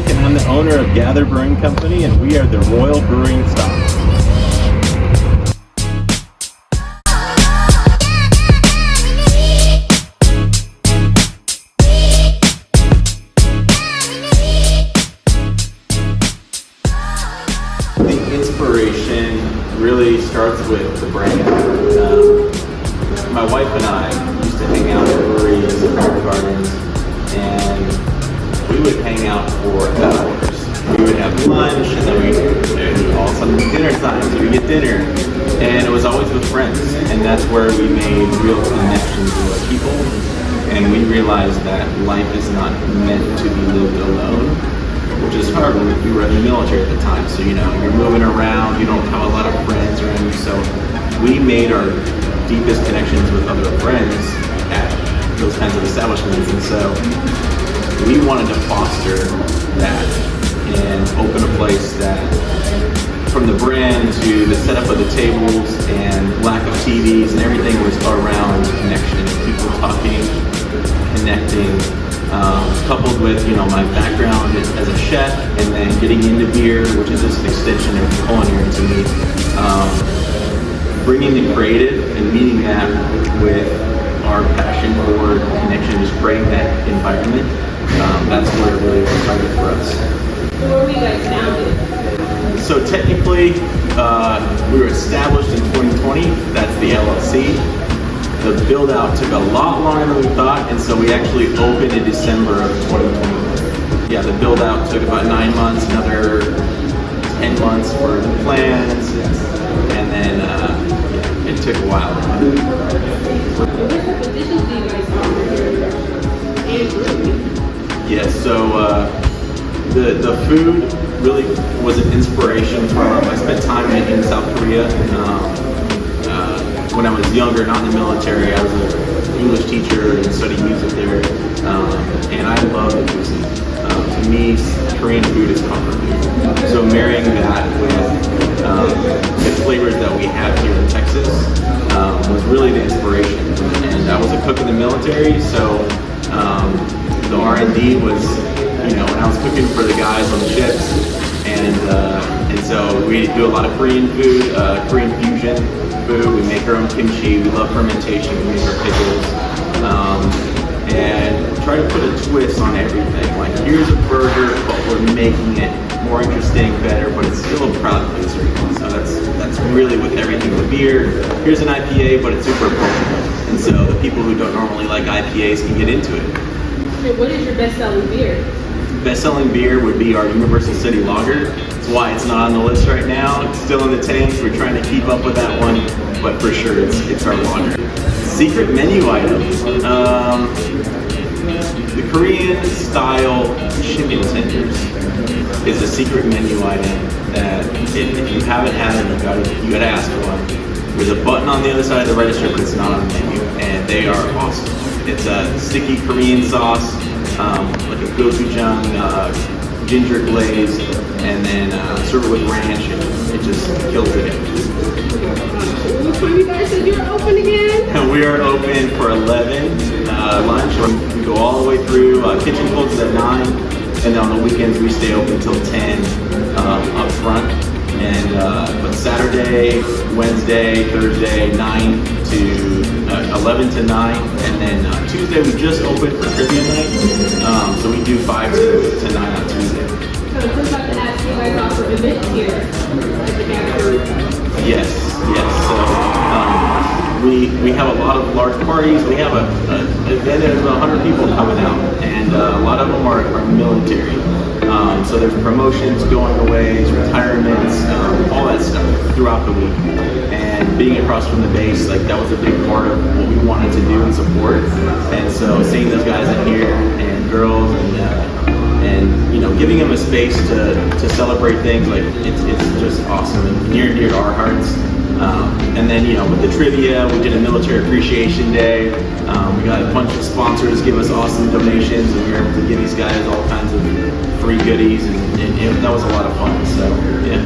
and I'm the owner of Gather Brewing Company, and we are the Royal Brewing Stock. The inspiration really starts with the brand. My wife and I used to hang out at breweries and beer gardens, and we would hang out for hours. We would have lunch, and then all of a sudden dinner time, so we get dinner, and it was always with friends, and that's where we made real connections with people, and we realized that life is not meant to be lived alone, which is hard when you were in the military at the time. So you're moving around, you don't have a lot of friends around you, so we made our deepest connections with other friends at those kinds of establishments, and so we wanted to foster that and open a place that, from the brand to the setup of the tables and lack of TVs and everything, was around connection, people talking, connecting, coupled with my background as a chef, and then getting into beer, which is just an extension of culinary to me. Bringing the creative and meeting that with our passion for connection, just creating that environment. That's where it really started for us. Where were you guys founded? So technically, we were established in 2020. That's the LLC. The build out took a lot longer than we thought, and so we actually opened in December of 2020. Yeah, the build out took about 9 months, another 10 months for the plans, and then it took a while. What type of dishes do you guys offer here? And brew? Yeah, so the food really was an inspiration for I spent time in South Korea. When I was younger, not in the military, I was an English teacher and studied music there, and I love the cuisine. To me, Korean food is comfort food. So marrying that with the flavors that we have here in Texas was really the inspiration. And I was a cook in the military, so the R&D was, when I was cooking for the guys on the ships, and so we do a lot of Korean food, Korean fusion food. We make our own kimchi. We love fermentation. We make our pickles, and try to put a twist on everything. Like, here's a burger, but we're making it more interesting, better, but it's still a proud pastry. So that's really with everything. The beer, here's an IPA, but it's super approachable, and so the people who don't normally like IPAs can get into it. And what is your best-selling beer? Best-selling beer would be our Universal City Lager. That's why it's not on the list right now. It's still in the tanks. We're trying to keep up with that one, but for sure it's our lager. Secret menu items. The Korean style chicken tenders is a secret menu item that if you haven't had it, you gotta ask for one. There's a button on the other side of the register, but it's not on the menu, and they are awesome. It's a sticky Korean sauce, like a gochujang, ginger glaze, and then serve it with ranch, and it just kills it. What time you guys said you were open again? And we are open for 11 lunch. We go all the way through. Kitchen closes at 9, and then on the weekends we stay open until 10 up front. And but Saturday, Wednesday, Thursday, 9 to 11 to 9, and then Tuesday we just opened for trivia night. So we do 5 to 9 on Tuesday. So I'm just about to ask you guys offer events here at the Gather. Yes. So we have a lot of large parties. We have an event of 100 people coming out, and a lot of them are military. So there's promotions, going aways, retirements, all that stuff throughout the week. And being across from the base, like, that was a big part of what we wanted to do and support. And so seeing those guys in here and girls, and giving them a space to celebrate things, like, it's just awesome and near and dear to our hearts. And then, with the trivia, we did a military appreciation day. We got a bunch of sponsors give us awesome donations, and we were able to give these guys all kinds of free goodies, and that was a lot of fun. So, yeah.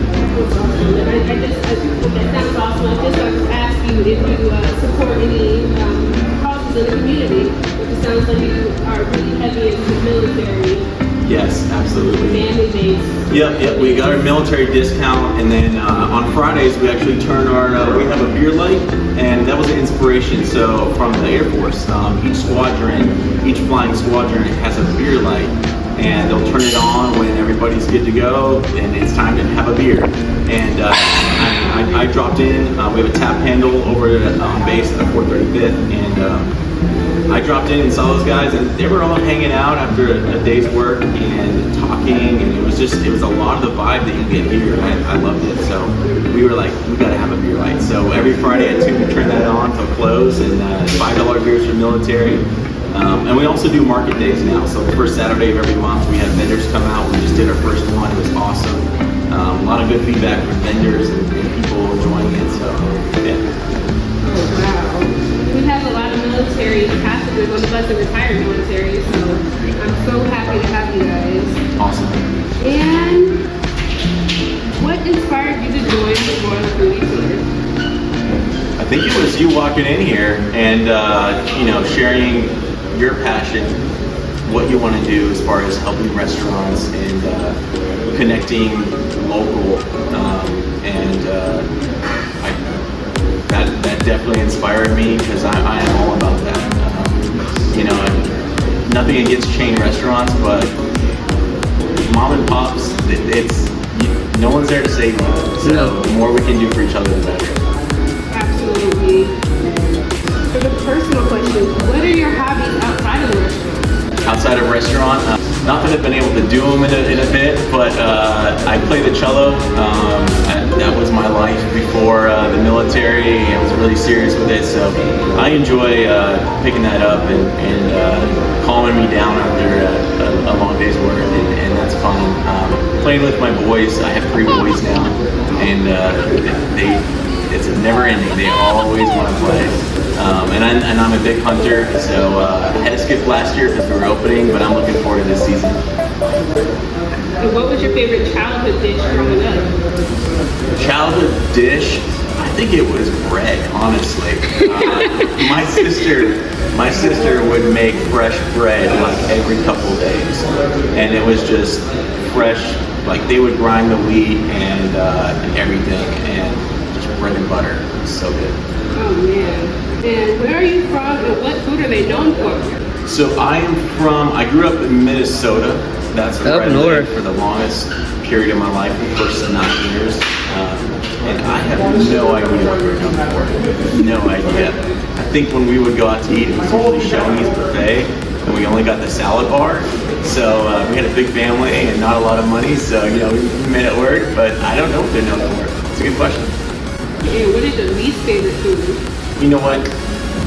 That sounds awesome. I just wanted to ask you if you support any causes in the community, which it sounds like you are really heavy into the military. Yes, absolutely. Yep. We got our military discount, and then on Fridays we actually turn our we have a beer light, and that was an inspiration. So from the Air Force, each squadron, each flying squadron has a beer light, and they'll turn it on when everybody's good to go, and it's time to have a beer. And I dropped in. We have a tap handle over at base at the 435th, and I dropped in and saw those guys, and they were all hanging out after a day's work and talking, and it was a lot of the vibe that you get here. I loved it. So we were like, we gotta have a beer light. So every Friday at 2 we turn that on till close, and $5 beers for military. And we also do market days now. So the first Saturday of every month we have vendors come out. We just did our first one. It was awesome. A lot of good feedback from vendors and people enjoying it. So yeah. Oh, wow. We have a lot of military passengers on the bus that retired military, so I'm so happy to have you guys. Awesome. And what inspired you to join the Royale Foodies Tour? I think it was you walking in here and sharing your passion, what you want to do as far as helping restaurants and connecting local, that definitely inspired me, because I am all about that. Nothing against chain restaurants, but mom and pops, no one's there to save you. So the more we can do for each other, the better. Absolutely. For the personal question, what are your hobbies outside of the restaurant? Outside of restaurant, not that I've been able to do them in a bit, but I play the cello. That was my life before the military. I was really serious with it, so I enjoy picking that up and calming me down after a long day's work, and that's fun. Playing with my boys, I have 3 boys now, and it's never ending. They always want to play. And I'm a big hunter, so I had to skip last year because we were opening, but I'm looking forward to this season. And what was your favorite childhood dish growing up? Childhood dish? I think it was bread, honestly. My sister would make fresh bread like every couple of days, and it was just fresh. Like they would grind the wheat and everything, and just bread and butter. It was so good. Oh man. And where are you from, and what food are they known for? So I grew up in Minnesota. That's where I lived for the longest period of my life, the first 9 years. And I have no idea what we're known for. No idea. I think when we would go out to eat, it was usually Shoney's buffet, and we only got the salad bar. So we had a big family and not a lot of money, so we made it work, but I don't know what they're known for. It's a good question. And what is your least favorite food? You know what?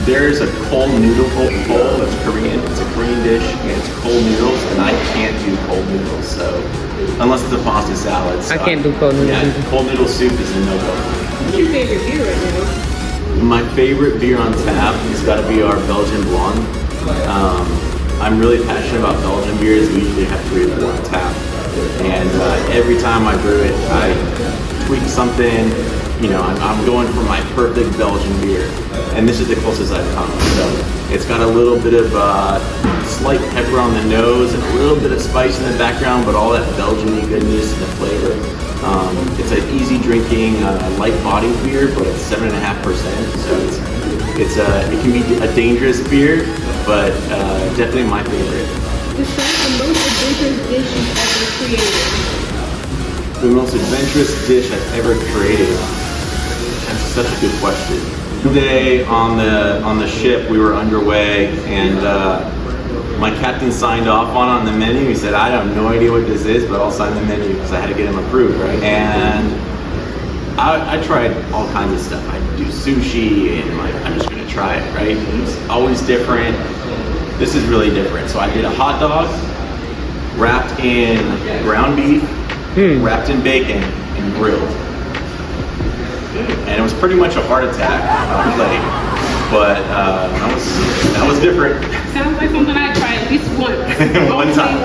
There's a cold noodle bowl that's Korean. It's a Korean dish, and it's cold noodles, and I can't do cold noodles, so unless it's a pasta salad. So I can't do cold noodles. Yeah, cold noodle soup is a no-go. What's your favorite beer right now? My favorite beer on tap has got to be our Belgian Blonde. I'm really passionate about Belgian beers. We usually have 3 or 4 on tap, and every time I brew it, I tweak something. I'm going for my perfect Belgian beer, and this is the closest I've come. So it's got a little bit of slight pepper on the nose and a little bit of spice in the background, but all that Belgian-y goodness and the flavor. It's an easy drinking, light bodied beer, but it's 7.5%. So it can be a dangerous beer, but definitely my favorite. Describe the most adventurous dish you've ever created. The most adventurous dish I've ever created. That's such a good question. Today on the ship, we were underway, and my captain signed off on the menu. He said, "I have no idea what this is, but I'll sign the menu," because I had to get him approved, right? And I tried all kinds of stuff. I do sushi, and I'm just gonna try it, right? It's always different. This is really different. So I did a hot dog wrapped in ground beef, wrapped in bacon, and grilled. And it was pretty much a heart attack on the plate, but that was different. Sounds like something I try at least once. One time.